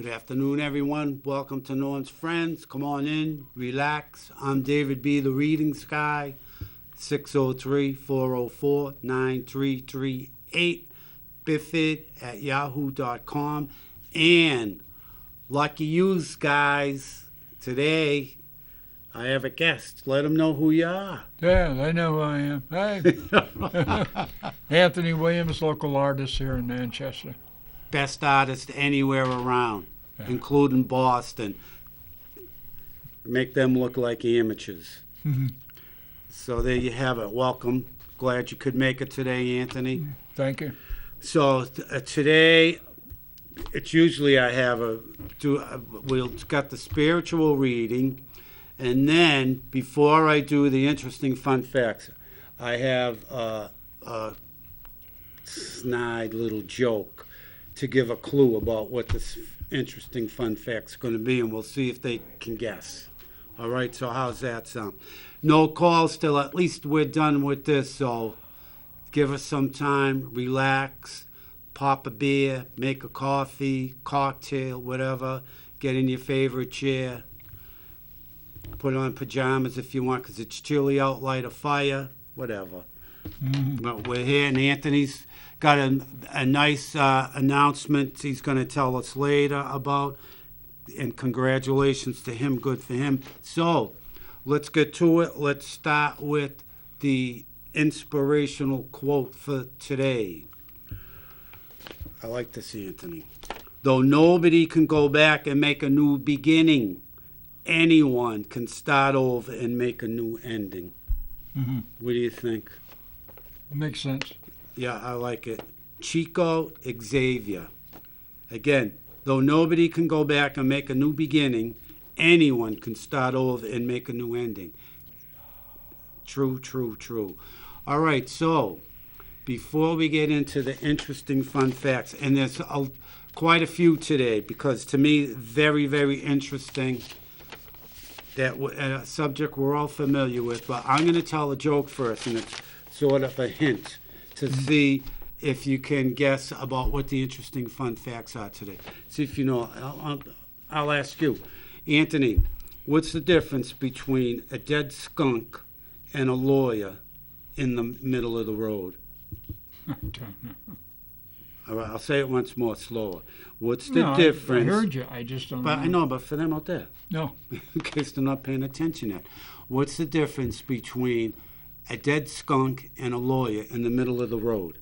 Good afternoon, everyone. Welcome to Norm's Friends. Come on in, relax. I'm David B., the Readings Guy, 603-404-9338, biffid@yahoo.com. And lucky yous, guys, today I have a guest. Let them know who you are. Yeah, they know who I am. Hey, Anthony Williams, local artist here in Manchester. Best artist anywhere around, Yeah. including Boston. Make them look like amateurs. Mhm. So there you have it. Welcome. Glad you could make it today, Anthony. Thank you. So today, it's usually I have we'll got the spiritual reading, and then before I do the interesting fun facts, I have a snide little joke to give a clue about what this interesting fun fact's going to be, and we'll see if they can guess. All right, so how's that sound? No calls till at least we're done with this, so give us some time, relax, pop a beer, make a coffee, cocktail, whatever, get in your favorite chair, put on pajamas if you want because it's chilly out, light a fire, whatever. Mhm. But we're here, and Anthony's got a nice announcement he's going to tell us later about, and congratulations to him, good for him. So let's get to it. Let's start with the inspirational quote for today. I like this, Anthony. Though nobody can go back and make a new beginning, anyone can start over and make a new ending. Mhm. What do you think? Makes sense. Yeah, I like it. Chico Xavier. Again, though nobody can go back and make a new beginning, anyone can start over and make a new ending. True, true, true. All right, so before we get into the interesting fun facts, and there's quite a few today because to me, very, very interesting, that a subject we're all familiar with, but I'm going to tell a joke first, and it's sort of a hint to see if you can guess about what the interesting fun facts are today. See if you know. I'll ask you. Anthony, what's the difference between a dead skunk and a lawyer in the middle of the road? I don't know. All right, I'll say it once more, slower. What's the No, difference? I heard you. I just don't But know. I know, but for them out there, No. in case they're not paying attention yet, what's the difference between a dead skunk and a lawyer in the middle of the road?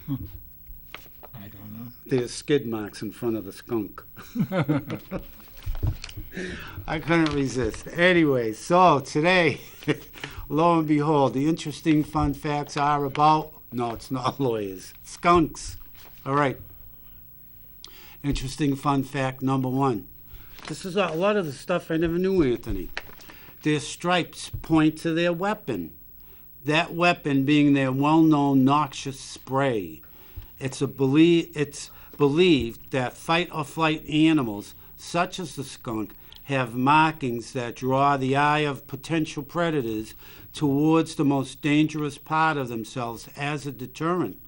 I don't know. There's skid marks in front of the skunk. I couldn't resist. Anyway, so today, lo and behold, the interesting fun facts are about, no, it's not lawyers, skunks. All right. Interesting fun fact number one. This is a lot of the stuff I never knew, Anthony. Their stripes point to their weapon. That weapon being their well-known noxious spray. It's believed that fight-or-flight animals, such as the skunk, have markings that draw the eye of potential predators towards the most dangerous part of themselves as a deterrent.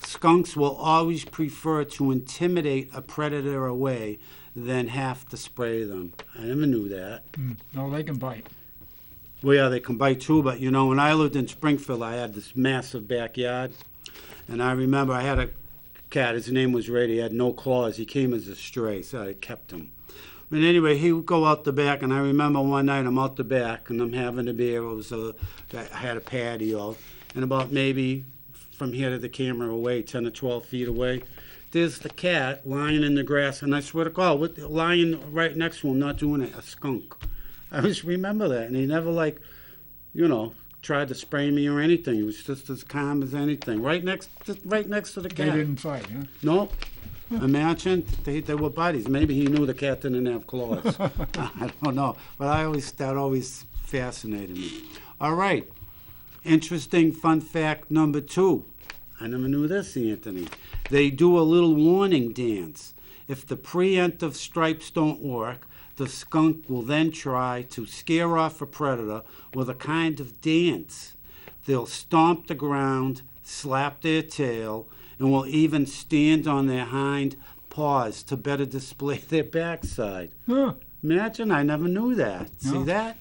Skunks will always prefer to intimidate a predator away than have to spray them. I never knew that. No, they can bite. Well, yeah, they can bite too, but you know, when I lived in Springfield, I had this massive backyard, and I remember I had a cat. His name was Ray. He had no claws. He came as a stray, so I kept him. But anyway, he would go out the back, and I remember one night I'm out the back, and I'm having a beer. I had a patio, and about maybe from here to the camera away, 10 or 12 feet away, there's the cat lying in the grass, and I swear to God, lying right next to him, not doing it, a skunk. I just remember that, and he never, tried to spray me or anything. He was just as calm as anything. Right next to the They cat. didn't fight, huh? No. Imagine they were buddies. Maybe he knew the cat didn't have claws. I don't know, but that always fascinated me. All right, interesting fun fact number two. I never knew this, Anthony. They do a little warning dance. If the preemptive stripes don't work, the skunk will then try to scare off a predator with a kind of dance. They'll stomp the ground, slap their tail, and will even stand on their hind paws to better display their backside. Huh. Imagine, I never knew that. No. See that?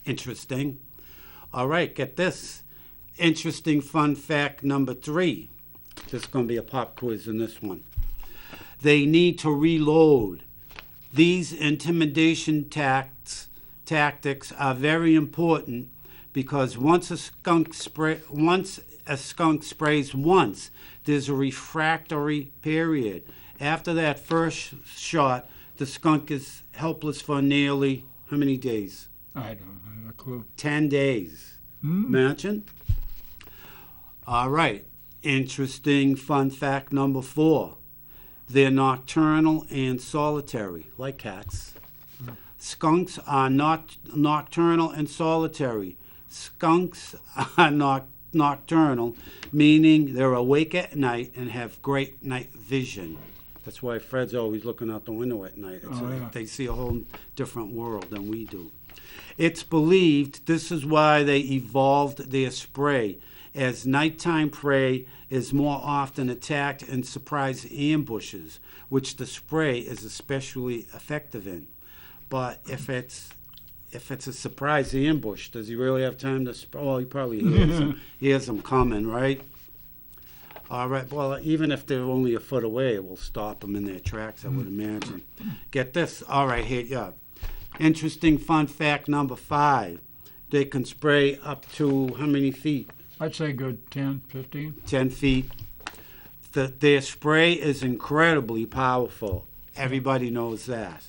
Interesting. All right, get this. Interesting fun fact number 3. This is going to be a pop quiz in this one. They need to reload. These intimidation tactics are very important because once a skunk sprays once, there's a refractory period. After that first shot, the skunk is helpless for nearly how many days? I don't have a clue. 10 days. Imagine. All right. Interesting fun fact number 4. They're nocturnal and solitary, like cats. Skunks are not nocturnal and solitary. Skunks are nocturnal, meaning they're awake at night and have great night vision. That's why Fred's always looking out the window at night. They see a whole different world than we do. It's believed this is why they evolved their spray, as nighttime prey is more often attacked in surprise ambushes, which the spray is especially effective in. But if it's a surprise ambush, does he really have time to spray? Oh, he probably hears them coming, right? All right, well, even if they're only a foot away, it will stop them in their tracks, I would imagine. Get this. All right, here, yeah. Interesting fun fact number 5. They can spray up to how many feet? I'd say good 10, 15. 10 feet. Their spray is incredibly powerful. Everybody knows that.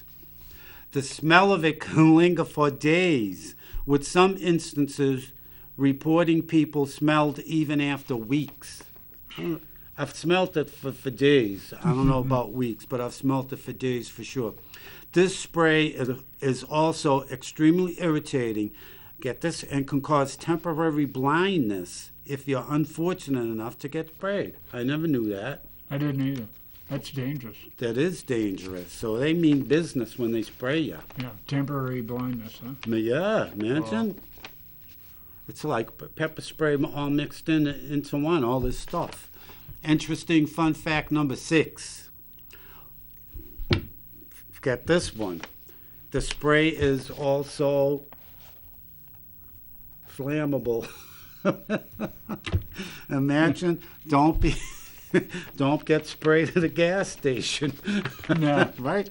The smell of it can linger for days, with some instances reporting people smelled even after weeks. I've smelt it for days. I don't know about weeks, but I've smelt it for days for sure. This spray is also extremely irritating, get this, and can cause temporary blindness if you're unfortunate enough to get sprayed. I never knew that. I didn't either. That's dangerous. That is dangerous. So they mean business when they spray you. Yeah, temporary blindness, huh? Yeah, imagine. It's like pepper spray all mixed into one, all this stuff. Interesting fun fact number 6. Get this one. The spray is also flammable. Imagine, don't get sprayed at a gas station. No. Right?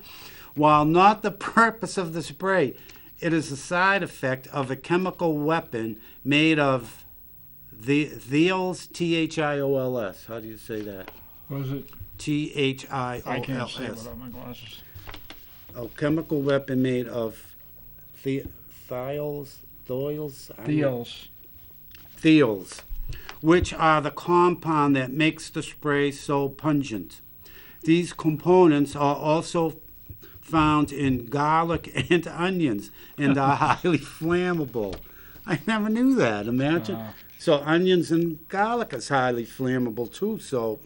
While not the purpose of the spray, it is a side effect of a chemical weapon made of thiols, Thiols. How do you say that? What is it? Thiols. I can't see without my glasses. A chemical weapon made of thiols, which are the compound that makes the spray so pungent. These components are also found in garlic and onions and are highly flammable. I never knew that. Imagine. So onions and garlic is highly flammable too. So,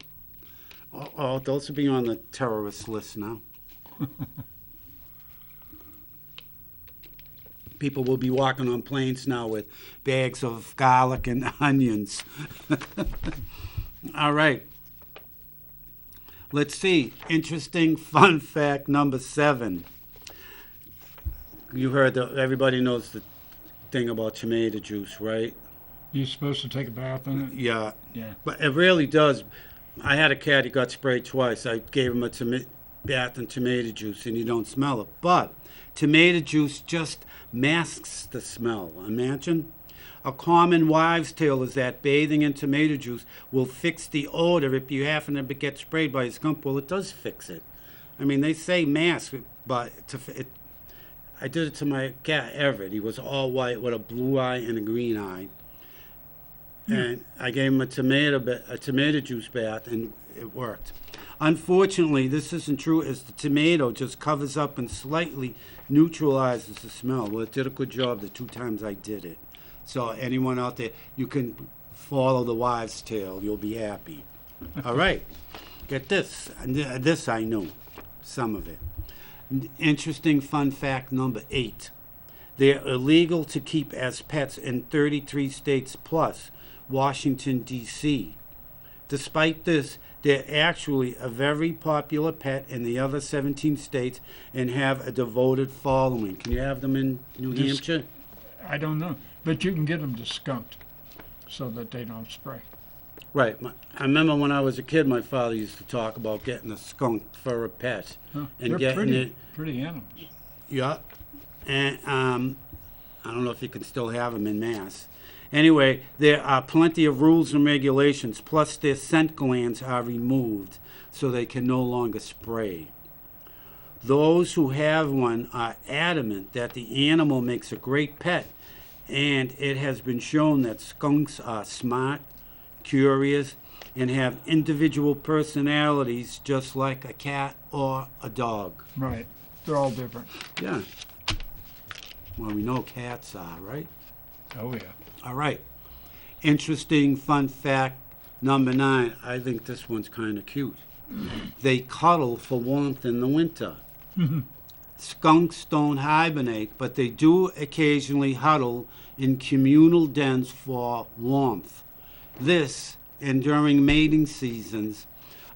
those will be on the terrorist list now. People will be walking on planes now with bags of garlic and onions. All right. Let's see. Interesting fun fact number 7. You heard everybody knows the thing about tomato juice, right? You're supposed to take a bath in it? Yeah. Yeah. But it really does. I had a cat, he got sprayed twice. I gave him a bath in tomato juice and you don't smell it. But tomato juice just masks the smell. Imagine. A common wives' tale is that bathing in tomato juice will fix the odor if you happen to get sprayed by a skunk. Well, it does fix it. I mean, they say mask, but I did it to my cat Everett. He was all white with a blue eye and a green eye. And I gave him a tomato juice bath, and it worked. Unfortunately, this isn't true, as the tomato just covers up and slightly neutralizes the smell. Well, it did a good job the 2 times I did it. So anyone out there, you can follow the wives' tale. You'll be happy. All right. Get this. This I knew, some of it. Interesting fun fact number 8. They're illegal to keep as pets in 33 states plus Washington, D.C. Despite this, they're actually a very popular pet in the other 17 states and have a devoted following. Can you have them in New Dis- Hampshire? I don't know, but you can get them skunked so that they don't spray. Right. I remember when I was a kid, my father used to talk about getting a skunk for a pet. Huh, And they're getting pretty animals. Yeah. And I don't know if you can still have them in Mass. Anyway, there are plenty of rules and regulations, plus their scent glands are removed so they can no longer spray. Those who have one are adamant that the animal makes a great pet, and it has been shown that skunks are smart, curious, and have individual personalities just like a cat or a dog. Right. They're all different. Yeah. Well, we know cats are, right? Oh, yeah. All right. Interesting fun fact number 9. I think this one's kind of cute. They cuddle for warmth in the winter. Skunks don't hibernate, but they do occasionally huddle in communal dens for warmth. This, and during mating seasons,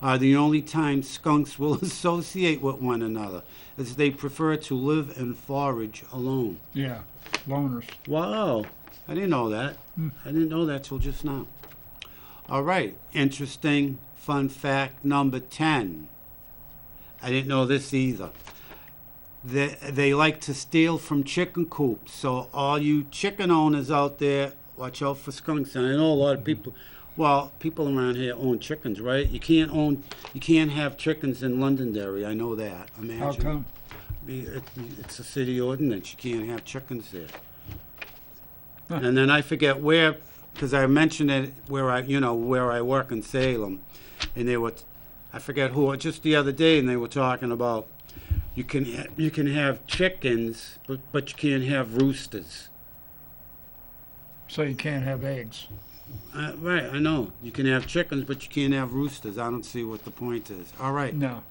are the only times skunks will associate with one another, as they prefer to live and forage alone. Yeah. Loners. Wow, I didn't know that. I didn't know that till just now. All right, interesting fun fact number 10. I didn't know this either. They like to steal from chicken coops, so all you chicken owners out there, watch out for skunks. And I know a lot of people, well, people around here own chickens, right? You can't have chickens in Londonderry. I know that. Imagine. How come? It's a city ordinance. You can't have chickens there. Huh. And then I forget where, because I mentioned it where I work in Salem, and I forget who, just the other day, and they were talking about you can have chickens, but you can't have roosters. So you can't have eggs. Right, I know. You can have chickens, but you can't have roosters. I don't see what the point is. All right. No.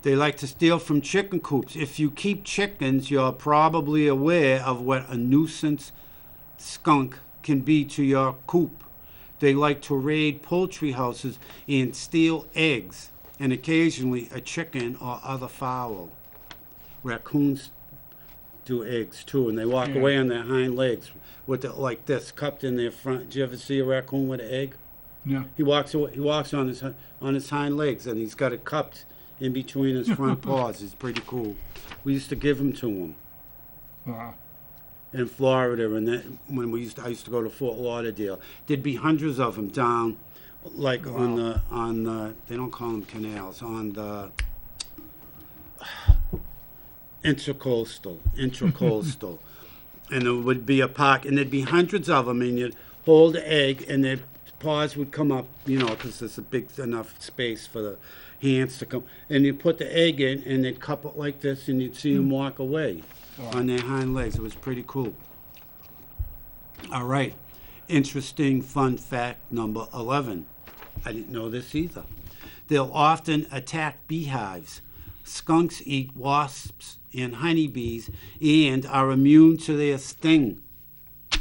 They like to steal from chicken coops. If you keep chickens, you're probably aware of what a nuisance skunk can be to your coop. They like to raid poultry houses and steal eggs, and occasionally a chicken or other fowl. Raccoons do eggs too, and they walk Yeah. away on their hind legs with it like this, cupped in their front. Did you ever see a raccoon with an egg? No. He walks away, he walks on his hind legs, and he's got it cupped in between his front paws. It's pretty cool. We used to give them to him Wow. in Florida, and that when I used to go to Fort Lauderdale. There'd be hundreds of them down, like on the they don't call them canals, on the intracoastal, and there would be a park, and there'd be hundreds of them, and you'd hold the egg, and their paws would come up, because there's a big enough space for the hands to come, and you put the egg in, and they'd cup it like this, and you'd see them walk away on their hind legs. It was pretty cool. All right. Interesting fun fact number 11. I didn't know this either. They'll often attack beehives. Skunks eat wasps and honeybees and are immune to their sting.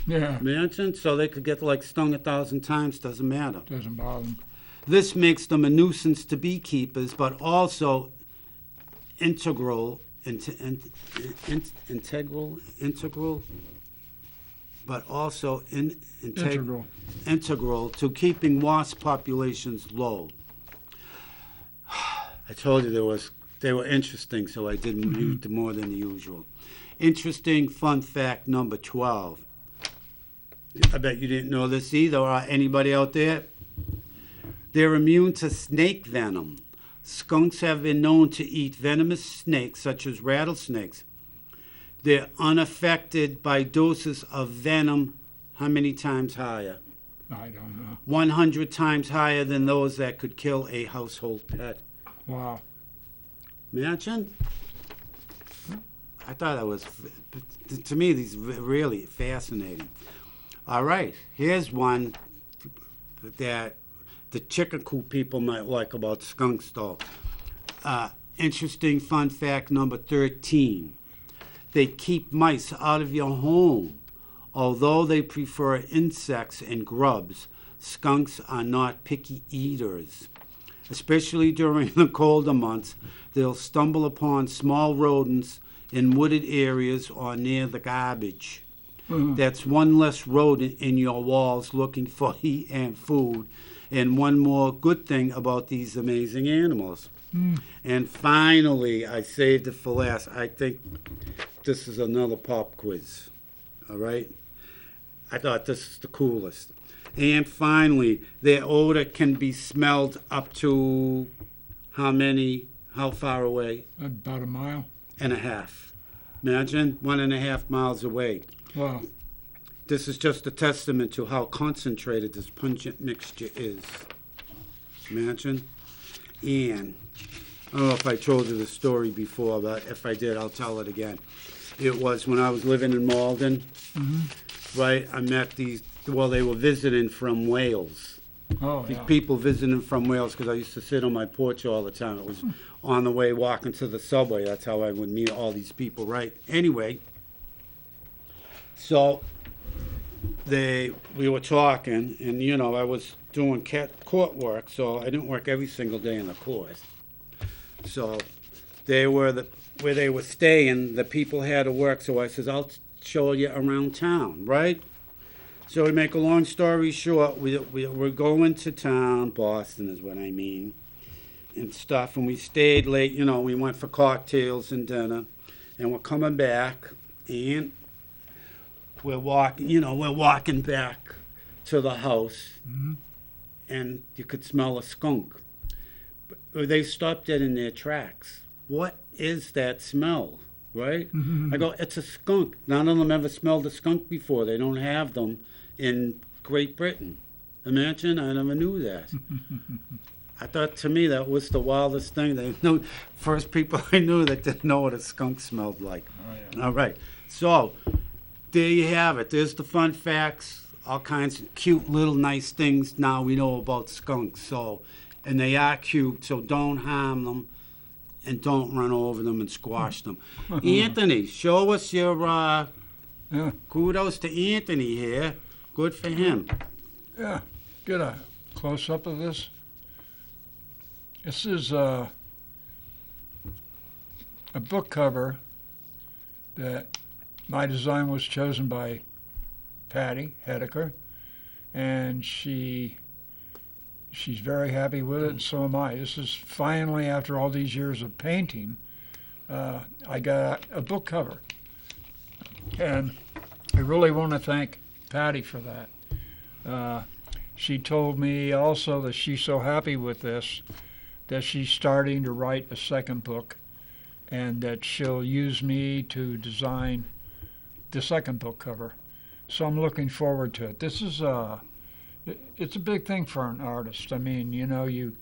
Yeah. Imagine, so they could get stung 1,000 times, doesn't matter. Doesn't bother them. This makes them a nuisance to beekeepers, but also integral, but also integral to keeping wasp populations low. I told you they were interesting, so I did more than the usual. Interesting fun fact number 12. I bet you didn't know this either, or anybody out there? They're immune to snake venom. Skunks have been known to eat venomous snakes, such as rattlesnakes. They're unaffected by doses of venom. How many times higher? I don't know. 100 times higher than those that could kill a household pet. Wow. Imagine? I thought that was, to me, these are really fascinating. All right, here's one that the chicken coop people might like about skunks, though. Interesting fun fact number 13. They keep mice out of your home. Although they prefer insects and grubs, skunks are not picky eaters. Especially during the colder months, they'll stumble upon small rodents in wooded areas or near the garbage. That's one less rodent in your walls looking for heat and food, and one more good thing about these amazing animals. And finally, I saved it for last. I think this is another pop quiz. All right? I thought this is the coolest. And finally, their odor can be smelled up to how far away? About a mile. And a half. Imagine 1.5 miles away. Wow. This is just a testament to how concentrated this pungent mixture is. Imagine. And I don't know if I told you the story before, but if I did, I'll tell it again. It was when I was living in Malden, right? I met these, well, they were visiting from Wales. Oh, These yeah. people visiting from Wales, because I used to sit on my porch all the time. It was on the way walking to the subway. That's how I would meet all these people, right? Anyway, so we were talking, and you know, I was doing court work, so I didn't work every single day in the court. So they were where they were staying, the people had to work, so I says, I'll show you around town, right? So to make a long story short, we're going to town, Boston is what I mean, and stuff, and we stayed late, you know, we went for cocktails and dinner, and we're coming back, and we're walking back to the house, and you could smell a skunk. But they stopped dead in their tracks. What is that smell, right? I go, it's a skunk. None of them ever smelled a skunk before. They don't have them in Great Britain. Imagine, I never knew that. I thought, to me, that was the wildest thing. They knew, first people I knew that didn't know what a skunk smelled like. Oh, yeah. All right, so there you have it. There's the fun facts, all kinds of cute little nice things now we know about skunks. So, and they are cute, so don't harm them and don't run over them and squash them. Anthony, show us your Yeah. kudos to Anthony here. Good for him. Yeah. Get a close up of this. This is a book cover that my design was chosen by Patty Hedeker, and she's very happy with it, and so am I. This is finally, after all these years of painting, I got a book cover, and I really want to thank Patty for that. She told me also that she's so happy with this that she's starting to write a second book, and that she'll use me to design the second book cover. So I'm looking forward to it. This is it's a big thing for an artist. I mean, you know, you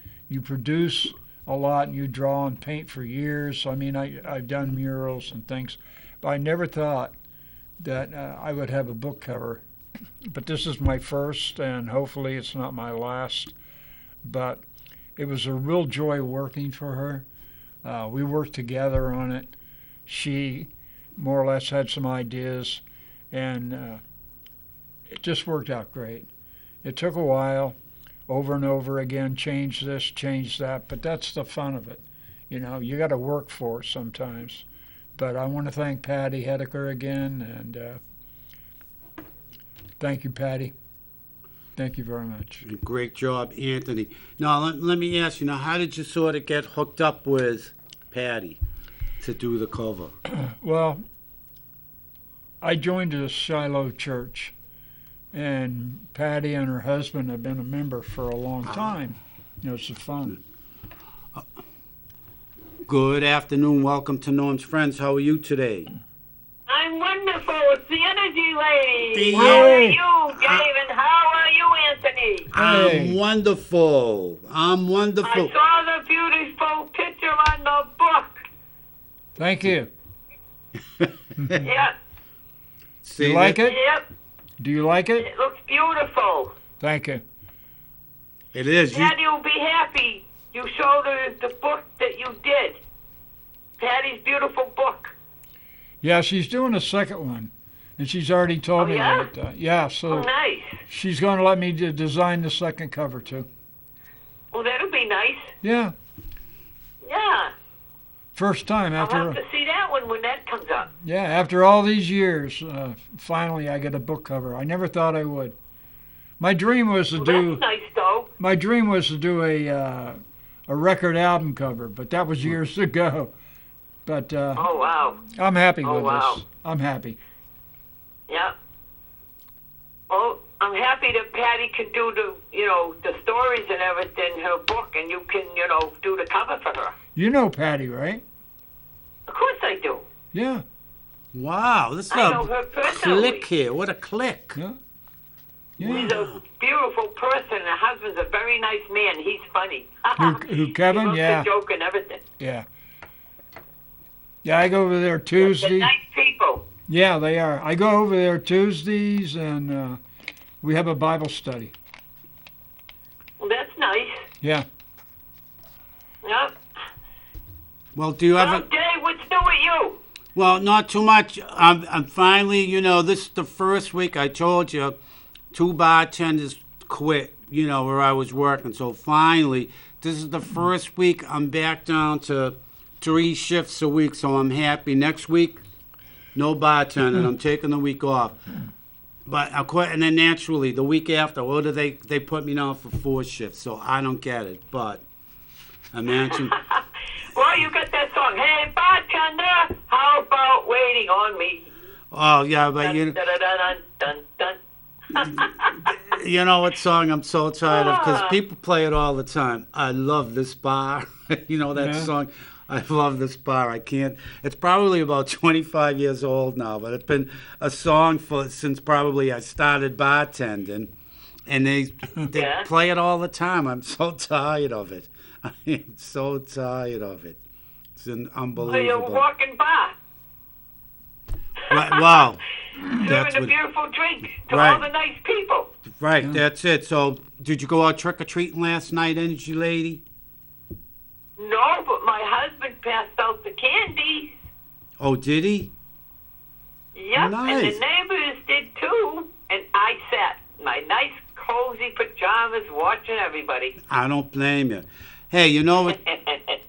produce a lot and you draw and paint for years. I mean, I've done murals and things, but I never thought that I would have a book cover. But this is my first, and hopefully it's not my last. But it was a real joy working for her. We worked together on it. She more or less had some ideas, and it just worked out great. It took a while, over and over again, change this, change that, but that's the fun of it. You know, you got to work for it sometimes. But I want to thank Patty Hedeker again, and thank you, Patty. Thank you very much. Great job, Anthony. Now, let me ask you, now, how did you sort of get hooked up with Patty to do the cover? Well, I joined a Shiloh church, and Patty and her husband have been a member for a long time. You know, it's fun. Good afternoon. Welcome to Norm's Friends. How are you today? I'm wonderful. It's the Energy Lady. The How are Yay. you, Dave? And how are you, Anthony? I'm wonderful. I'm I wonderful. saw the beautiful picture on the book. Thank you. Yep, See You like it? yep. Do you like it? It looks beautiful. Thank you. It is. Patty will be happy. You showed her the book that you did. Patty's beautiful book. Yeah, she's doing a second one, and she's already told Oh, me yeah? that. Yeah, Oh, so nice. She's going to let me design the second cover too. Well, that'll be nice. Yeah, Yeah. first time I'll after. have to see that one when that comes up. Yeah, after all these years, finally I get a book cover. I never thought I would. My dream was to Well, do. that's nice, though. My dream was to do a record album cover, but that was years ago. But Oh, wow. I'm happy Oh, with wow. this. I'm happy. Yeah. Well, I'm happy that Patty can do the stories and everything in her book, and you can, do the cover for her. You know Patty, right? Of course I do. Yeah. Wow, this is I know her a personally. click here. What a click. Yeah. She's Yeah. a beautiful person, and her husband's a very nice man. He's funny. Who, Kevin? He loves Yeah. to joke and everything. Yeah. Yeah, I go over there They're Tuesday. nice people. Yeah, they are. I go over there Tuesdays, and we have a Bible study. Well, that's nice. Yeah. Yep. Well, do you have Well, a... Dave, what's new with you? Well, not too much. I'm finally, this is the first week I told you, 2 bartenders quit, where I was working. So finally, this is the first week I'm back down to 3 shifts a week. So I'm happy. Next week, no bartending. I'm taking the week off. But I quit, and then naturally, the week after, they put me down for 4 shifts. So I don't get it. But I mentioned... Well, you got that song. Hey, bartender, how about waiting on me? Oh, yeah, but Dun, dun, dun, dun, dun, dun. You know what song I'm so tired of? Because people play it all the time. I love this bar. You know that Yeah. song? I love this bar. I can't. It's probably about 25 years old now, but it's been a song since probably I started bartending, and they Yeah. play it all the time. I'm so tired of it. I am so tired of it. It's So you're unbelievable. walking by, Right, wow. serving That's a what- beautiful drink to Right. all the nice people. Right, that's it. So, did you go out trick-or-treating last night, Energy Lady? No, but my husband passed out the candy. Oh, did he? Yep, and Nice. the neighbors did too. And I sat in my nice, cozy pajamas watching everybody. I don't blame you. Hey, you know what?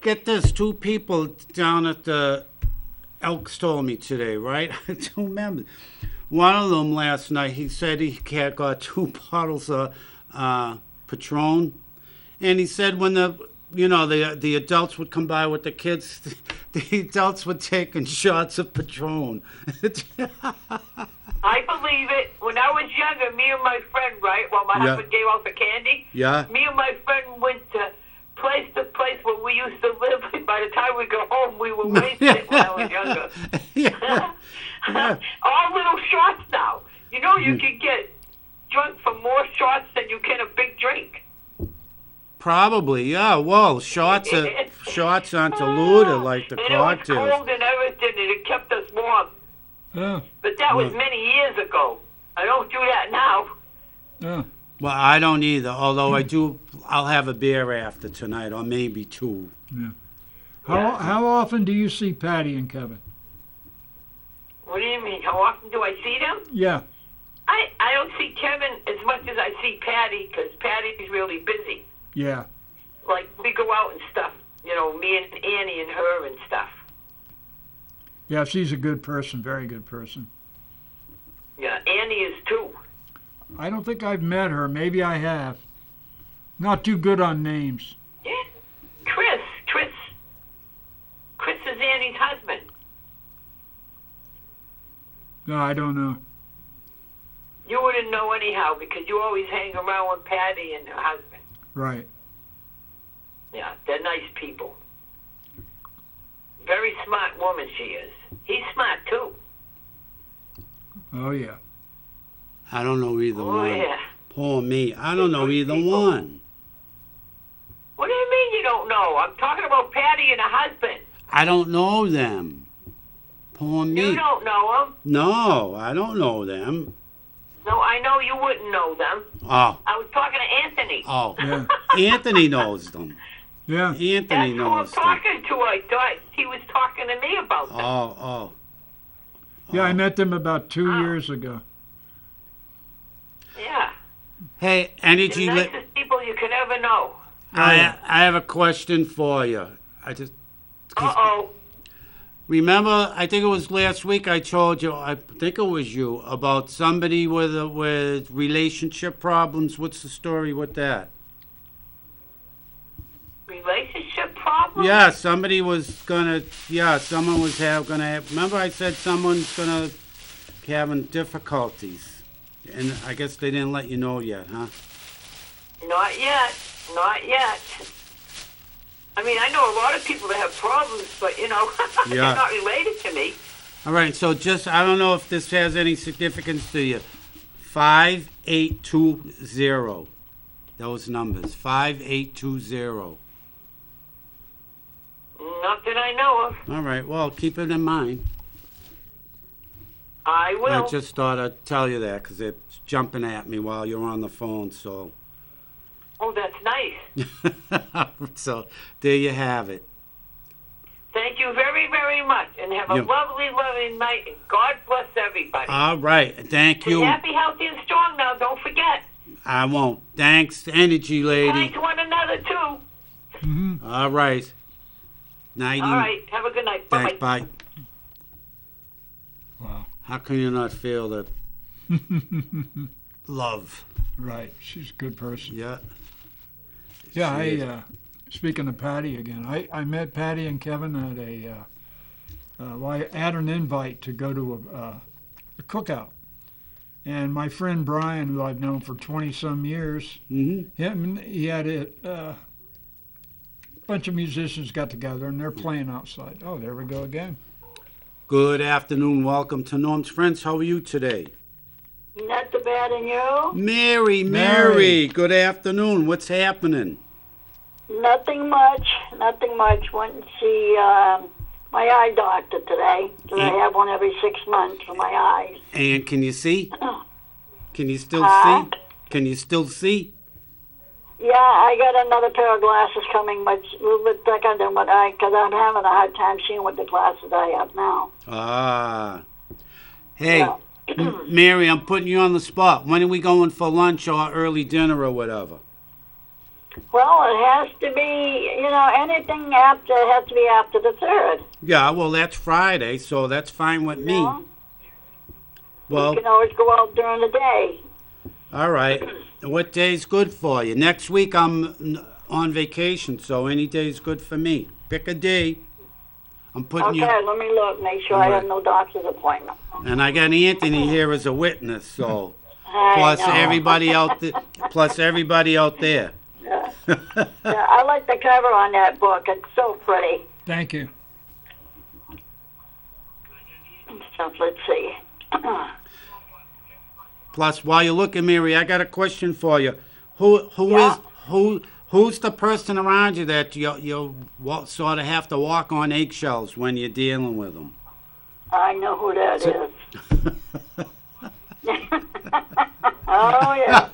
Get this, 2 people down at the Elks told me today, right? 2 members. One of them last night, he said he got 2 bottles of Patron, and he said when the adults would come by with the kids, the adults were taking shots of Patron. I believe it. When I was younger, me and my friend, right, while my Yeah. husband gave out the candy, Yeah. me and my friend went to place where we used to live. And by the time we go home, we were wasted when I was younger. Yeah. Yeah. All little shots now. You can get drunk for more shots than you can a big drink. Probably, yeah. Well, shots aren't diluted like the And it was cocktails. cold and everything, and it kept us warm. Yeah. But that was Yeah. many years ago. I don't do that now. Yeah. Well, I don't either. Although I'll have a beer after tonight, or maybe 2. How often do you see Patty and Kevin? What do you mean? How often do I see them? Yeah. I don't see Kevin as much as I see Patty, because Patty's really busy. Yeah. Like, we go out and stuff, me and Annie and her and stuff. Yeah, she's a good person, very good person. Yeah, Annie is too. I don't think I've met her. Maybe I have. Not too good on names. Yeah. Chris is Annie's husband. No, I don't know. You wouldn't know anyhow, because you always hang around with Patty and her husband. Right. Yeah, they're nice people. Very smart woman she is. He's smart too. Oh, yeah. I don't know either Oh, one. yeah. Poor me. I don't know either People. one. What do you mean you don't know? I'm talking about Patty and her husband. I don't know them. Poor me. You don't know them. No, I don't know them. No, I know you wouldn't know them. Oh, I was talking to Anthony. oh. Yeah. Anthony knows them. Yeah. Anthony That's who I'm knows them. talking to. I thought he was talking to me about them. Oh. Yeah, I met them about 2 years ago. Yeah. Hey, The Energy. nicest people you could ever know. I have a question for you. Uh-oh. Remember, I think it was last week I told you, I think it was you, about somebody with relationship problems. What's the story with that? Relationship problems? Yeah, somebody was gonna, someone was gonna have, remember I said someone's gonna having difficulties? And I guess they didn't let you know yet, huh? Not yet. Not yet. I mean, I know a lot of people that have problems, but, you know, Yeah. they're not related to me. All right, so just, I don't know if this has any significance to you. 5820. Those numbers, 5820. Not that I know of. All right, well, keep it in mind. I will. I just thought I'd tell you that because it's jumping at me while you're on the phone, so. Oh, that's nice. So, there you have it. Thank you very, very much, and have a Yeah. lovely, lovely night, and God bless everybody. All right, thank And you. happy, healthy, and strong now, don't forget. I won't. Thanks, Energy Kind Lady. to one another, too. All right. Nighty. All right, have a good night. Thanks, Bye-bye. bye. Wow. How can you not feel the love? Right. She's a good person. Yeah. Yeah, She is. speaking of Patty again, I met Patty and Kevin at I had an invite to go to a cookout. And my friend Brian, who I've known for 20-some years, he had a bunch of musicians got together and they're playing outside. Oh, there we go again. Good afternoon. Welcome to Norm's Friends. How are you today? Not too bad, and you? Mary. Mary. Good afternoon. What's happening? Nothing much. Went and see my eye doctor today. 'Cause I have one every 6 months for my eyes. And can you see? Can you still Huh? see? Can you still see? Yeah, I got another pair of glasses coming, but it's a little bit thicker than what because I'm having a hard time seeing with the glasses I have now. Ah. Hey, Yeah. Mary, I'm putting you on the spot. When are we going for lunch or early dinner or whatever? Well, it has to be, anything after, it has to be after the 3rd. Yeah, well, that's Friday, so that's fine with me. Yeah. Well, You can always go out during the day. all right. What day's good for you? Next week I'm on vacation, so any day's good for me. Pick a day. I'm putting Okay, you, let me look, make sure I All have right. no doctor's appointment. and I got Anthony here as a witness, so I plus know. everybody out there, Yeah, I like the cover on that book. It's so pretty. Thank you. So let's see. Plus, while you're looking, Mary, I got a question for you. Yeah. Who's the person around you that you sort of have to walk on eggshells when you're dealing with them? I know who that is. Oh, yeah.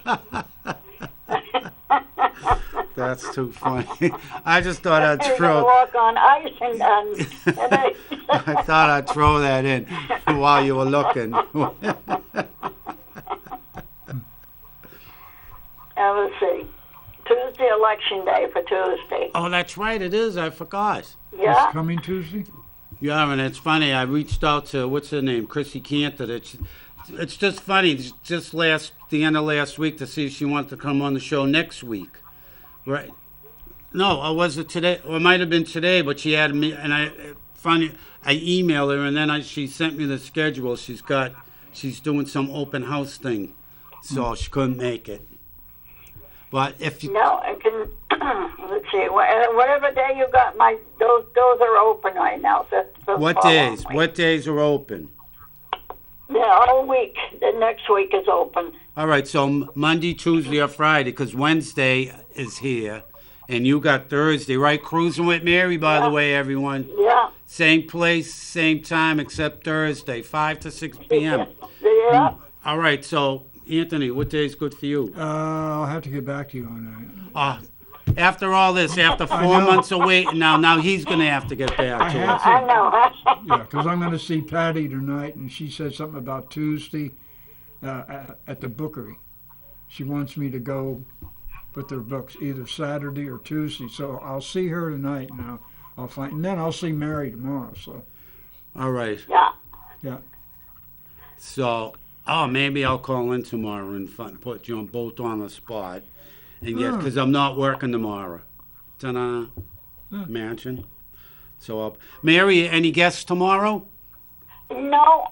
That's too funny. I just thought I'd You're throw. gonna walk on ice and I thought I'd throw that in while you were looking. let's see. Tuesday, election day for Tuesday. Oh, that's right, it is. I forgot. Yeah? This coming Tuesday? Yeah, and it's funny. I reached out to what's her name, Chrissy Cantor. It's just funny. Just the end of last week to see if she wanted to come on the show next week. Right? No, or was it today? Or it might have been today. But she had me, and I emailed her, and then she sent me the schedule. She's doing some open house thing, so she couldn't make it. But if you No, I can, let's see. Whatever day you got, those are open right now. what days are open? Yeah, all week. The next week is open. All right, so Monday, Tuesday, or Friday, because Wednesday is here, and you got Thursday, right? Cruising with Mary, by the way, everyone. Yeah. Same place, same time, except Thursday, 5 to 6 p.m. Yeah. All right, so, Anthony, what day is good for you? I'll have to get back to you on that. After all this, after 4 know. months of waiting now he's going to have to get back to have us. to. I know. Yeah, because I'm going to see Patty tonight, and she said something about Tuesday at the Bookery. she wants me to go with their books either Saturday or Tuesday. So I'll see her tonight, and I'll find, and then I'll see Mary tomorrow. So All right. Yeah. So, oh, maybe I'll call in tomorrow and put you on both on the spot, and get because I'm not working tomorrow. Ta-da. Imagine. So, Mary, any guests tomorrow? No,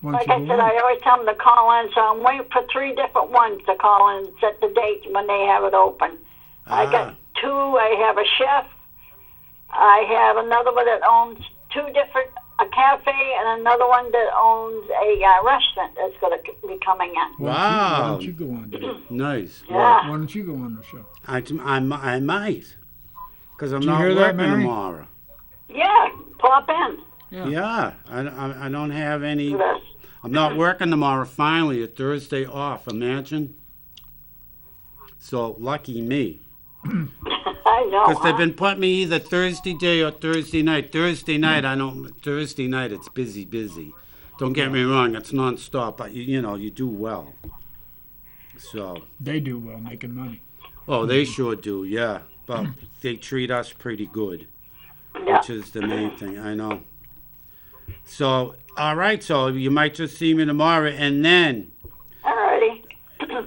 once like you I go said, in. I always tell them to call in, so I'm waiting for 3 different ones to call in and set the date when they have it open. I got 2. I have a chef. I have another one that owns 2 different, a cafe, and another one that owns a restaurant that's going to be coming in. Why Wow. don't you go on? Dave? Nice. Yeah. Why don't you go on the show? I might, because I'm Did you not hear that, working Mary? tomorrow. Yeah, pop in. Yeah, I don't have any. Yes. I'm not working tomorrow. Finally, a Thursday off. Imagine. So lucky me, I know. because they've been putting me either Thursday day or Thursday night. Thursday night, I don't. Thursday night, it's busy. Don't get me wrong, it's nonstop, but you know you do well. So, They do well making money. oh, they sure do, yeah. But they treat us pretty good, Yeah. which is the main thing. I know. So, all right. So you might just see me tomorrow, and then, Alrighty.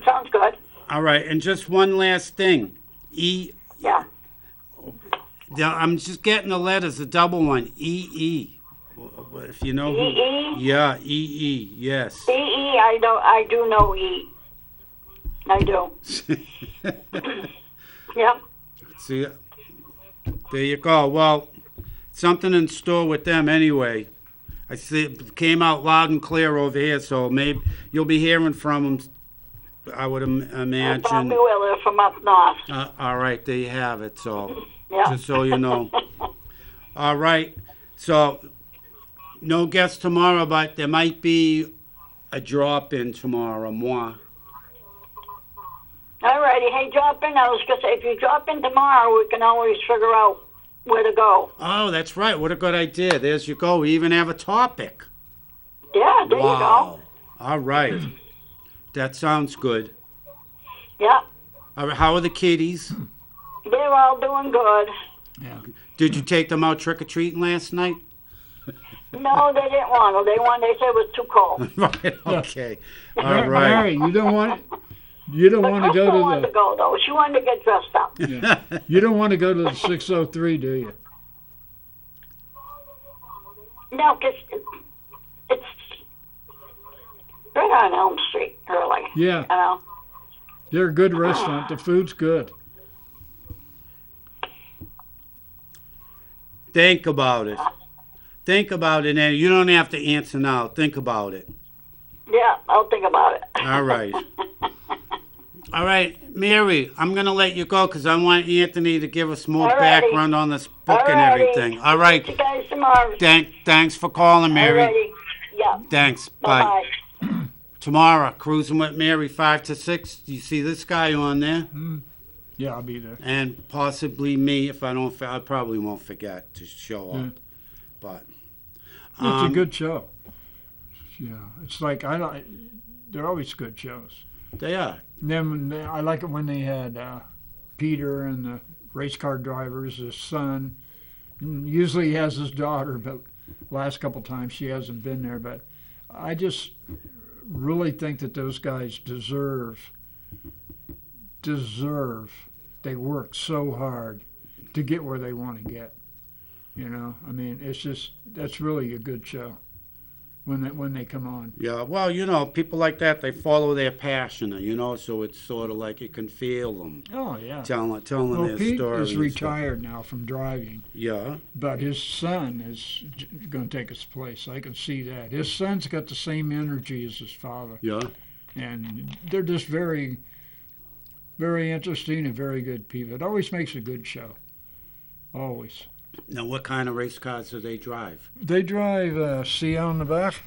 Sounds good. all right. And just one last thing. Yeah. I'm just getting the letters, the double one. EE. If you know who. EE? Yeah, EE. Yes. EE, I do know E. I do. Yep. See, there you go. Well, something in store with them anyway. I see it came out loud and clear over here, so maybe you'll be hearing from them. I would I imagine. probably will. They're from up north. All right, there you have it. So, Yeah. just so you know. All right. So, no guests tomorrow, but there might be a drop-in tomorrow. Moi. Alrighty. Hey, drop in. I was going to say, if you drop in tomorrow, we can always figure out where to go. Oh, that's right. What a good idea. There's you go. We even have a topic. Yeah, there you go. All right. That sounds good. Yeah. All right, how are the kiddies? They're all doing good. Yeah. Did you take them out trick-or-treating last night? No, they didn't want to. They said it was too cold. Right, okay. All Mary, right. you don't want to But go Crystal wanted to to go, though. She wanted to get dressed up. the you don't want to go to the 603, do you? No, because it's right on Elm Street, early. Yeah, You know? they're a good restaurant. The food's good. Think about it. Think about it, and you don't have to answer now. Think about it. Yeah, I'll think about it. All right. All right, Mary, I'm going to let you go because I want Anthony to give us more Alrighty. background on this book and Alrighty. everything. All right. See you guys tomorrow. Thanks for calling, Mary. Alrighty. Yeah. Thanks. Bye. Bye-bye. Tomorrow, Cruising with Mary, 5 to 6. You see this guy on there? Yeah, I'll be there. And possibly me if I don't. I probably won't forget to show up. Yeah. But It's a good show. Yeah, it's like they're always good shows. They are. And then I like it when they had Peter and the race car drivers, his son. And usually he has his daughter, but last couple times she hasn't been there. But I just really think that those guys deserve. They work so hard to get where they want to get. You know, I mean, that's really a good show when they come on. Yeah. Well, you know, people like that, they follow their passion, you know, so it's sort of like you can feel them Oh yeah. telling Well, their Pete stories. is and stuff. retired now from driving, Yeah. but his son is going to take his place. I can see that. His son's got the same energy as his father, Yeah. and they're just very, very interesting and very good people. It always makes a good show. Always. Now, what kind of race cars do they drive? They drive see on the back.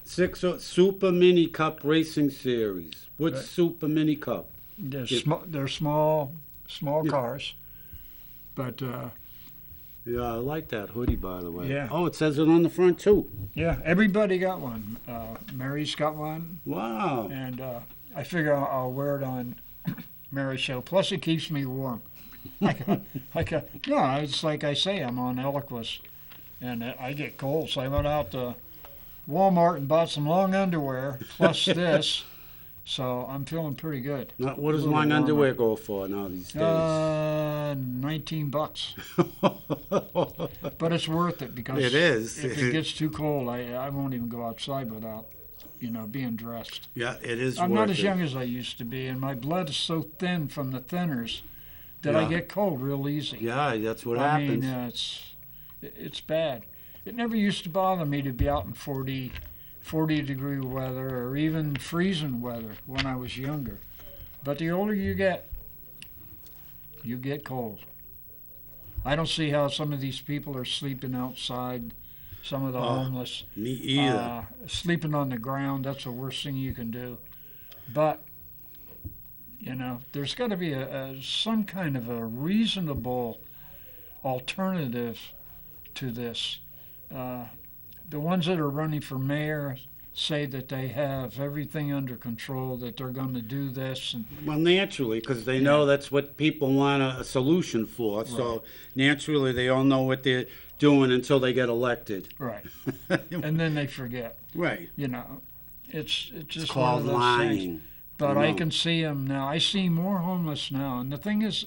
Super Mini Cup Racing Series. What's Right. Super Mini Cup? They're small Yeah. cars, but Yeah, I like that hoodie, by the way. Yeah. Oh, it says it on the front, too. yeah, everybody got one. Mary's got one, Wow. and I figure I'll wear it on Mary's show. Plus, it keeps me warm. Yeah, it's like I say, I'm on Eliquis, and I get cold, so I went out to Walmart and bought some long underwear, plus this, so I'm feeling pretty good. Now, what does A little long warmer. underwear go for now these days? $19. But it's worth it because It is. if it gets too cold, I won't even go outside without, being dressed. Yeah, it is I'm worth not as it. young as I used to be, and my blood is so thin from the thinners that I Yeah. get cold real easy. Yeah, that's what I happens. mean, it's bad. It never used to bother me to be out in 40 degree weather or even freezing weather when I was younger. But the older you get cold. I don't see how some of these people are sleeping outside. Some of the homeless. Me either. Sleeping on the ground, that's the worst thing you can do. But, there's got to be some kind of a reasonable alternative to this. The ones that are running for mayor say that they have everything under control, that they're going to do this. And Well, naturally, because they know that's what people want a solution for. So naturally, they all know what they're doing until they get elected. right. And then they forget. Right. It's just It's one called of those lying. things. But I can see them now. I see more homeless now. And the thing is,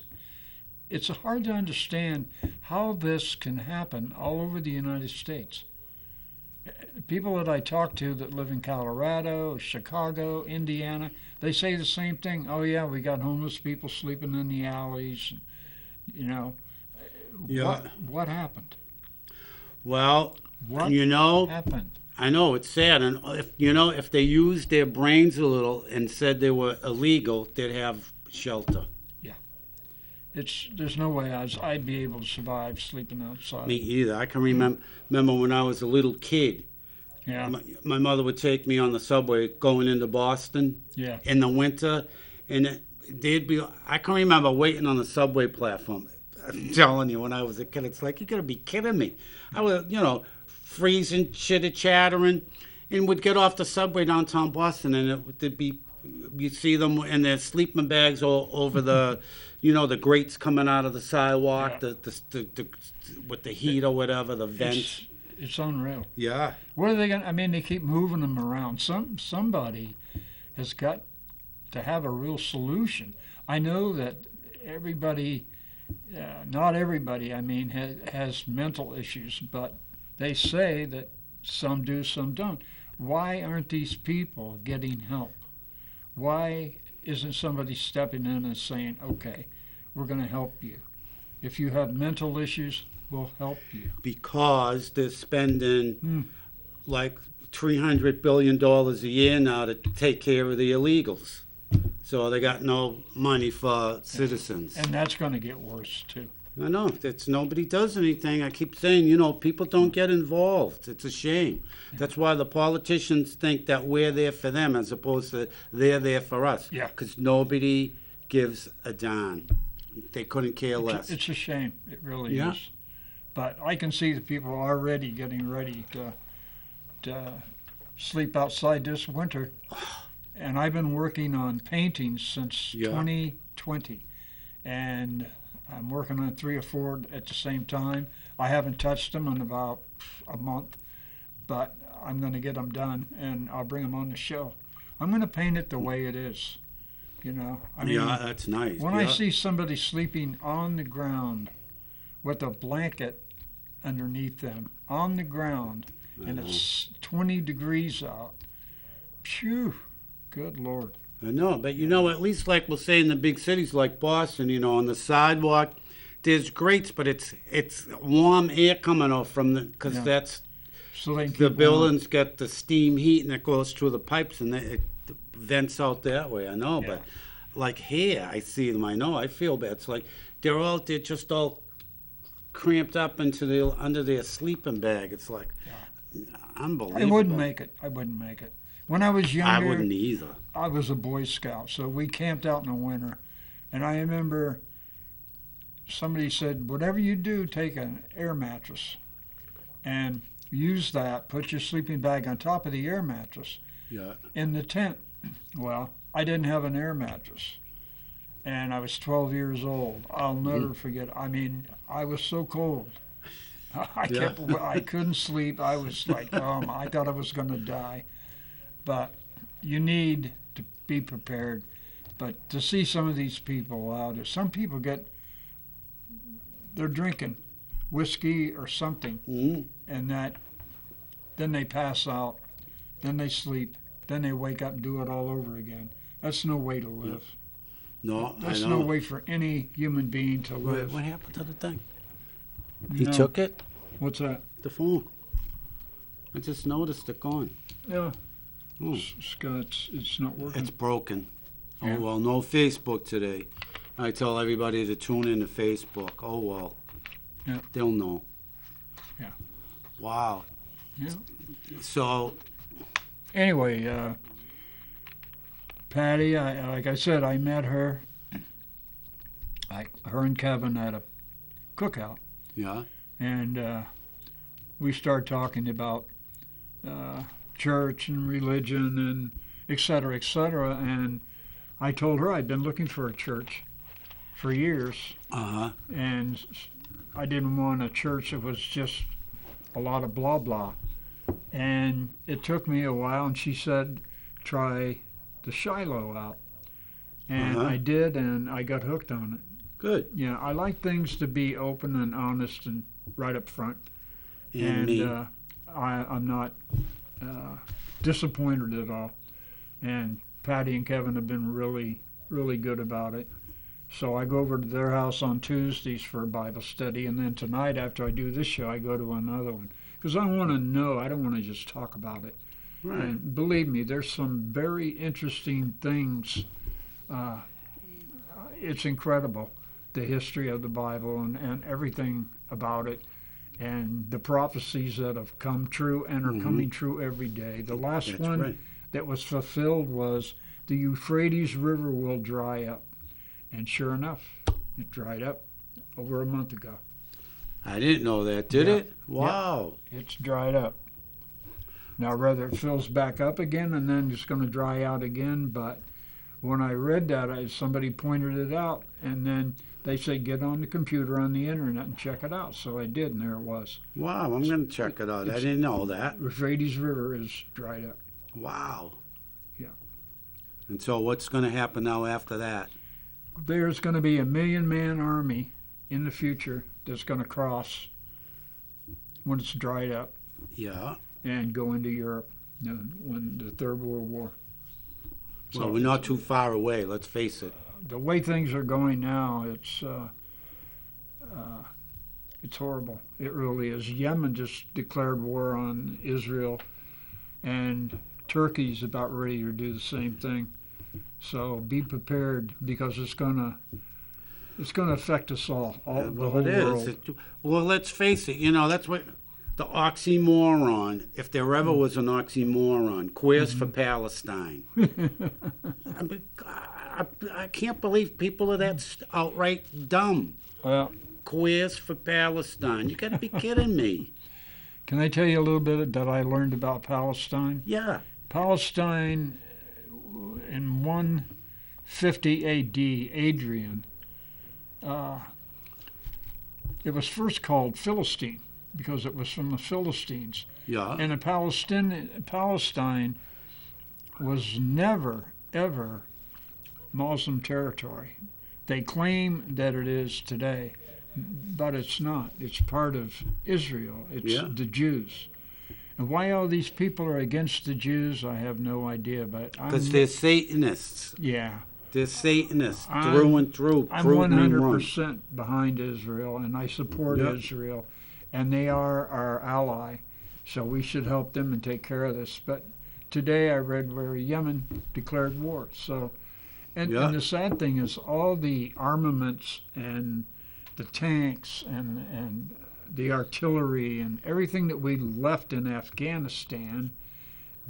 it's hard to understand how this can happen all over the United States. People that I talk to that live in Colorado, Chicago, Indiana, they say the same thing. Oh, yeah, we got homeless people sleeping in the alleys. Yeah. What happened? Well, What happened? I know it's sad, and if they used their brains a little and said they were illegal, they'd have shelter. There's no way I'd be able to survive sleeping outside. Me either. I can remember when I was a little kid. Yeah, My mother would take me on the subway going into Boston yeah. in the winter, and I can remember waiting on the subway platform. I'm telling you, when I was a kid, it's like, you gotta be kidding me. I was, freezing, chitter-chattering, and would get off the subway downtown Boston, and you'd see them in their sleeping bags all over the, the grates coming out of the sidewalk, Yeah. the with the heat or whatever, the vents. It's unreal. Yeah. What are they going to, they keep moving them around. Somebody has got to have a real solution. I know that everybody, not everybody, has mental issues, but they say that some do, some don't. Why aren't these people getting help? Why isn't somebody stepping in and saying, okay, we're going to help you. If you have mental issues, we'll help you. Because they're spending like $300 billion a year now to take care of the illegals. So they got no money for citizens. And that's going to get worse, too. I know, nobody does anything. I keep saying, people don't get involved. It's a shame. That's why the politicians think that we're there for them as opposed to they're there for us. Yeah. Because nobody gives a darn. They couldn't care less. It's a shame. It really Yeah. is. But I can see the people already getting ready to sleep outside this winter. And I've been working on paintings since 2020. And I'm working on 3 or 4 at the same time. I haven't touched them in about a month, but I'm going to get them done, and I'll bring them on the show. I'm going to paint it the way it is, yeah, that's nice. When yeah. I see somebody sleeping on the ground with a blanket underneath them, on the ground, and it's 20 degrees out, phew, good Lord. I know, but at least like we'll say in the big cities like Boston, on the sidewalk, there's grates, but it's warm air coming off from because Yeah. that's So they can the keep warm. buildings got the steam heat and it goes through the pipes and it vents out that way. I know, Yeah. but like here, I see them. I know, I feel bad. It's like they're just all cramped up under their sleeping bag. It's like unbelievable. I wouldn't make it. When I was younger, I wouldn't either. I was a Boy Scout, so we camped out in the winter. And I remember somebody said, whatever you do, take an air mattress. And use that, put your sleeping bag on top of the air mattress Yeah. in the tent. Well, I didn't have an air mattress, and I was 12 years old. I'll never forget. I mean, I was so cold. Yeah. I couldn't sleep. I was like, I thought I was going to die. But you need to be prepared. But to see some of these people out, some people they're drinking whiskey or something, Mm. and then they pass out, then they sleep, then they wake up and do it all over again. That's no way to live. No, I That's know. no way for any human being to live. What happened to the thing? You He know, took it? What's that? The phone. I just noticed it gone. Yeah. Oh, Scott, it's not working. it's broken. Yeah. Oh, well, no Facebook today. I tell everybody to tune in to Facebook. Oh, well. Yeah. They'll know. Yeah. Wow. Yeah. So, Anyway, Patty, like I said, I met her. Her and Kevin at a cookout, yeah. and we started talking about church and religion and et cetera, et cetera. And I told her I'd been looking for a church for years, Uh-huh. and I didn't want a church that was just a lot of blah blah. And it took me a while, and she said, try the Shiloh out. And Uh-huh. I did, and I got hooked on it. Good. Yeah, I like things to be open and honest and right up front. And me. I'm not disappointed at all. And Patty and Kevin have been really, really good about it. So I go over to their house on Tuesdays for a Bible study, and then tonight after I do this show, I go to another one. Because I want to know, I don't want to just talk about it. Right. And believe me, there's some very interesting things. It's incredible, the history of the Bible and everything about it, and the prophecies that have come true and are coming true every day. The last That's one right. that was fulfilled was the Euphrates River will dry up. And sure enough, it dried up over a month ago. I didn't know that, did Yeah. it? Wow. It's dried up. Now, whether it fills back up again and then it's going to dry out again, but when I read that, somebody pointed it out, and then they said, get on the computer on the internet and check it out. So I did, and there it was. Wow, I'm going to check it out. I didn't know that. Euphrates River is dried up. Wow. Yeah. And so what's going to happen now after that? There's going to be a 1,000,000-man army in the future that's going to cross when it's dried up Yeah. and go into Europe when the Third World War. Well, we're not too far away, let's face it. The way things are going now, it's horrible. It really is. Yemen just declared war on Israel, and Turkey's about ready to do the same thing. So be prepared, because it's gonna affect us all the Well, whole it is. world. Well, let's face it, that's what the oxymoron, if there ever was an oxymoron, queers for Palestine. I can't believe people are that outright dumb. Well, Queers for Palestine. You got to be kidding me. can I tell you a little bit that I learned about Palestine? Yeah. Palestine, in 150 A.D., Adrian, it was first called Philistine because it was from the Philistines. Yeah. And Palestine was never, ever Muslim territory. They claim that it is today, but it's not. It's part of Israel. It's Yeah. the Jews. And why all these people are against the Jews, I have no idea. But Because they're Satanists. yeah, They're Satanists I'm- through and through. I'm Prove me wrong. 100% behind Israel, and I support Yep. Israel, and they are our ally. So we should help them and take care of this. But today I read where Yemen declared war. So, and the sad thing is, all the armaments and the tanks and the artillery and everything that we left in Afghanistan,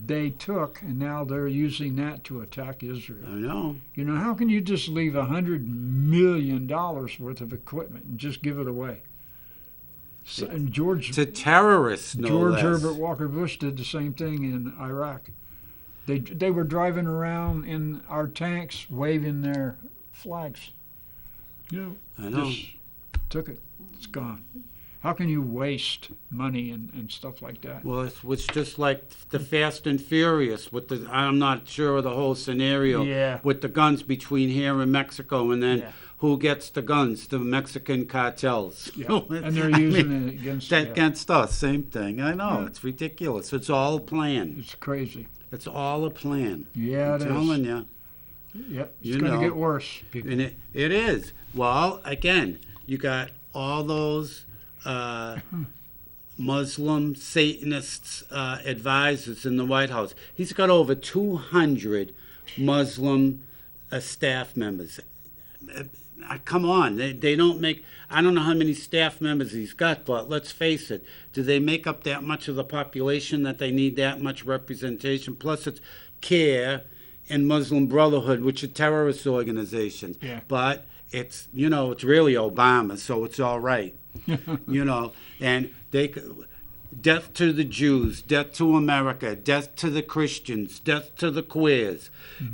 they took, and now they're using that to attack Israel. I know. How can you just leave $100 million worth of equipment and just give it away? And George To terrorists, no George less. Herbert Walker Bush did the same thing in Iraq. They were driving around in our tanks waving their flags. I know. Just took it. It's gone. How can you waste money and stuff like that? Well, it's just like the Fast and Furious with the. I'm not sure of the whole scenario. Yeah. With the guns between here and Mexico, and then Yeah. who gets the guns? The Mexican cartels. Yeah. And they're I using mean, it against. that Yeah. against us. Same thing. I know. Yeah. It's ridiculous. It's all a plan. It's crazy. It's all a plan. Yeah, I'm it is. telling you. Yep. It's You going to know. get worse. People. And it is. Well, again, you got all those Muslim Satanists advisors in the White House. He's got over 200 Muslim staff members. Come on, they don't make. I don't know how many staff members he's got, but let's face it. Do they make up that much of the population that they need that much representation? Plus, it's CARE and Muslim Brotherhood, which are terrorist organizations. Yeah. But it's it's really Obama, so it's all right. And death to the Jews, death to America, death to the Christians, death to the queers,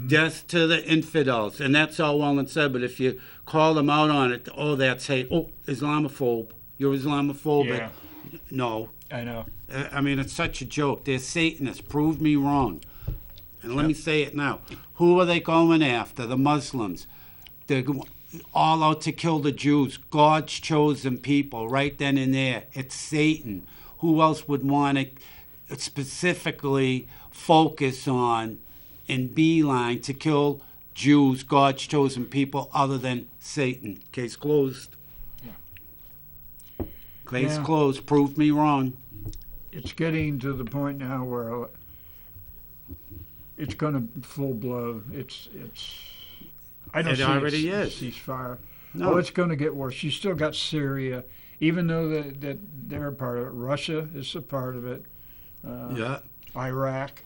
death to the infidels, and that's all well and said. But if you call them out on it, that's hate. Oh, Islamophobe. You're Islamophobic. Yeah. No. I know. I mean, it's such a joke. They're Satanists. Prove me wrong. And let me say it now. Who are they going after? The Muslims. They're all out to kill the Jews. God's chosen people right then and there. It's Satan. Who else would want to specifically focus on and beeline to kill Jews, God's chosen people, other than Satan? Case closed. Yeah. Case Yeah. closed. Prove me wrong. It's getting to the point now where it's going to full blow. It's. I don't It see already a is. ceasefire. No. Oh, it's going to get worse. You still got Syria, even though that they're a part of it. Russia is a part of it. Yeah. Iraq.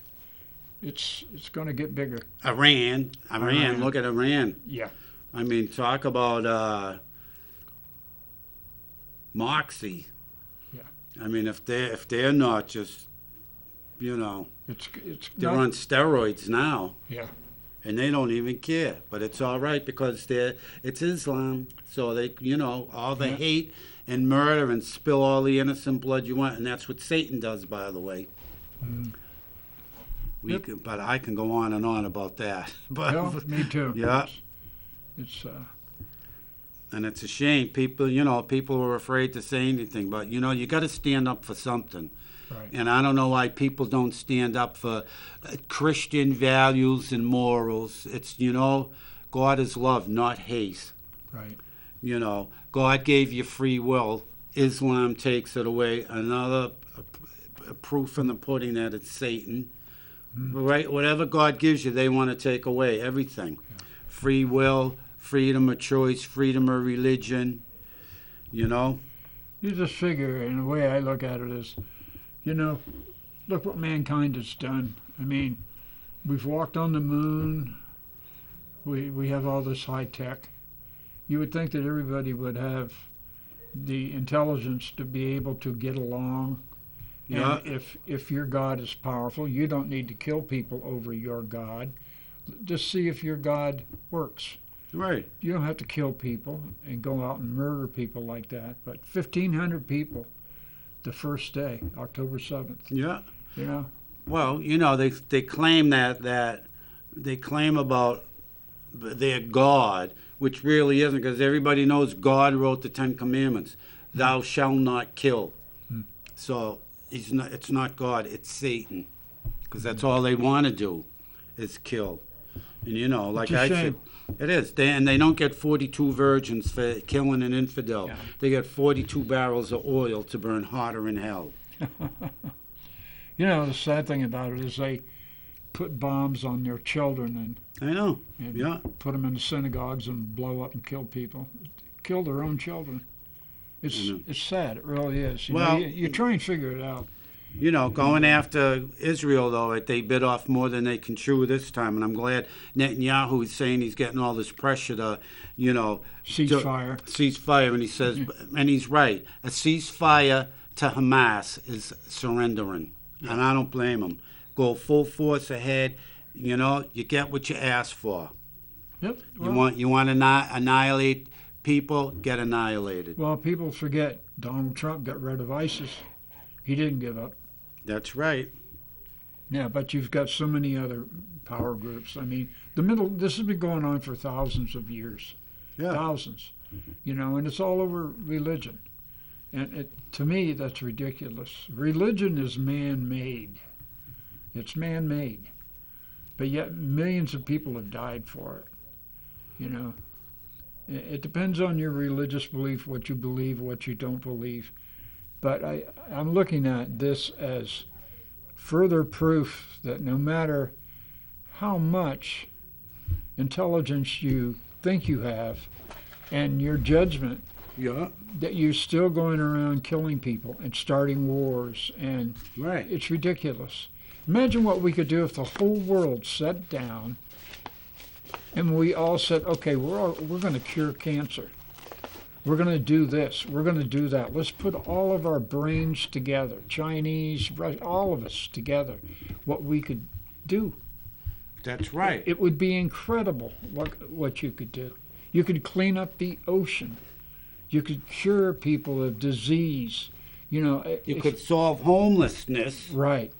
It's going to get bigger. Iran. Iran. Look at Iran. Yeah. I mean, talk about moxie. Yeah. I mean, if they're not just, It's they're not, on steroids now, yeah. and they don't even care. But it's all right because it's Islam, so they, all the Yeah. hate and murder and spill all the innocent blood you want, and that's what Satan does, by the way. Yep. But I can go on and on about that. But Well, me too. Yeah. It's and it's a shame. People are afraid to say anything, but you got to stand up for something. right. And I don't know why people don't stand up for Christian values and morals. It's, God is love, not hate. Right. God gave you free will. Islam takes it away. Another proof in the pudding that it's Satan. Right? Whatever God gives you, they want to take away everything. Free will, freedom of choice, freedom of religion. You just figure, and the way I look at it is, look what mankind has done. I mean, we've walked on the moon. We have all this high tech. You would think that everybody would have the intelligence to be able to get along. Yeah. And if your God is powerful, you don't need to kill people over your God. Just see if your God works. Right. You don't have to kill people and go out and murder people like that. But 1,500 people the first day, October 7th. Yeah. Well, they claim that they claim about their God, which really isn't, because everybody knows God wrote the Ten Commandments. Thou shalt not kill. So it's not God, it's Satan, because that's all they want to do is kill. And like It's a I shame. said, it is. And they don't get 42 virgins for killing an infidel. Yeah. They get 42 barrels of oil to burn hotter in hell. The sad thing about it is they put bombs on their children I know. and Yeah. put them in the synagogues and blow up and kill people. Kill their own children. I know. It's sad. It really is. Well- You try and figure it out. You know, going after Israel, though, they bit off more than they can chew this time. And I'm glad Netanyahu is saying he's getting all this pressure to, you know, Ceasefire. Ceasefire. And he says, and he's right, a ceasefire to Hamas is surrendering. And I don't blame him. Go full force ahead. You know, you get what you ask for. Yep. You want to annihilate people, get annihilated. Well, people forget Donald Trump got rid of ISIS. He didn't give up. That's right. Yeah, but you've got so many other power groups. I mean, this has been going on for thousands of years. Yeah. Thousands. You know, and it's all over religion. And to me, that's ridiculous. Religion is man-made. It's man-made. But yet millions of people have died for it. You know, it depends on your religious belief, what you believe, what you don't believe. But I'm looking at this as further proof that no matter how much intelligence you think you have and your judgment, Yeah. that you're still going around killing people and starting wars, and Right. it's ridiculous. Imagine what we could do if the whole world sat down and we all said, okay, we're going to cure cancer. We're going to do this. We're going to do that. Let's put all of our brains together, Chinese, Russian, all of us together, what we could do. That's right. It would be incredible what you could do. You could clean up the ocean. You could cure people of disease. You know, You could solve homelessness. Right.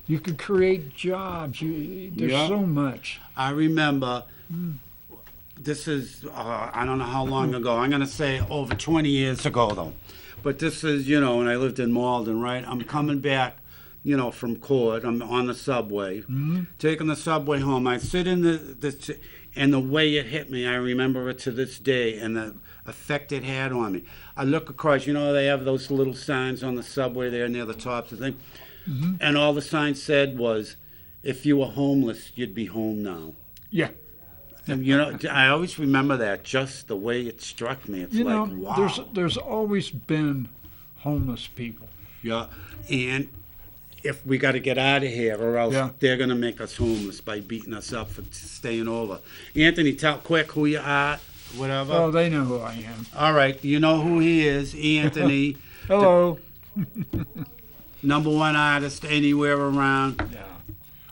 You could create jobs. There's Yeah. so much. I remember, this is, I don't know how long ago. I'm going to say over 20 years ago, though. But this is, you know, when I lived in Malden, right? I'm coming back, you know, from court. I'm on the subway, taking the subway home. I sit in and the way it hit me, I remember it to this day, and the effect it had on me. I look across, you know, they have those little signs on the subway there near the tops of the thing. And all the sign said was, if you were homeless, you'd be home now. Yeah. And, you know, I always remember that, just the way it struck me. It's You like, know, wow. there's always been homeless people. Yeah, and if we got to get out of here, or else Yeah. they're going to make us homeless by beating us up for staying over. Anthony, tell quick who you are, whatever. Oh, they know who I am. All right, you know who he is, Anthony. Hello. #1 artist anywhere around. Yeah.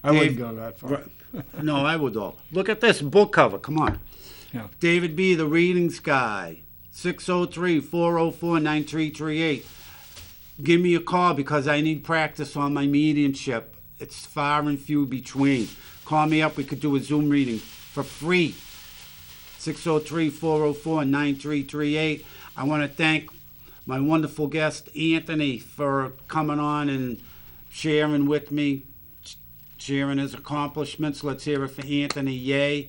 I wouldn't go that far. No, I would though. Look at this book cover. Come on. Yeah. David B., the readings guy. 603-404-9338. Give me a call because I need practice on my mediumship. It's far and few between. Call me up. We could do a Zoom reading for free. 603-404-9338. I want to thank my wonderful guest, Anthony, for coming on and sharing with me, sharing his accomplishments. Let's hear it for Anthony. Yay.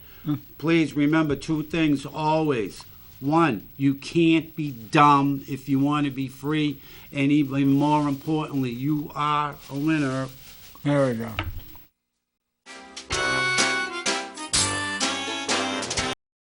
Please remember 2 things always. 1, you can't be dumb if you want to be free. And even more importantly, you are a winner. There we go.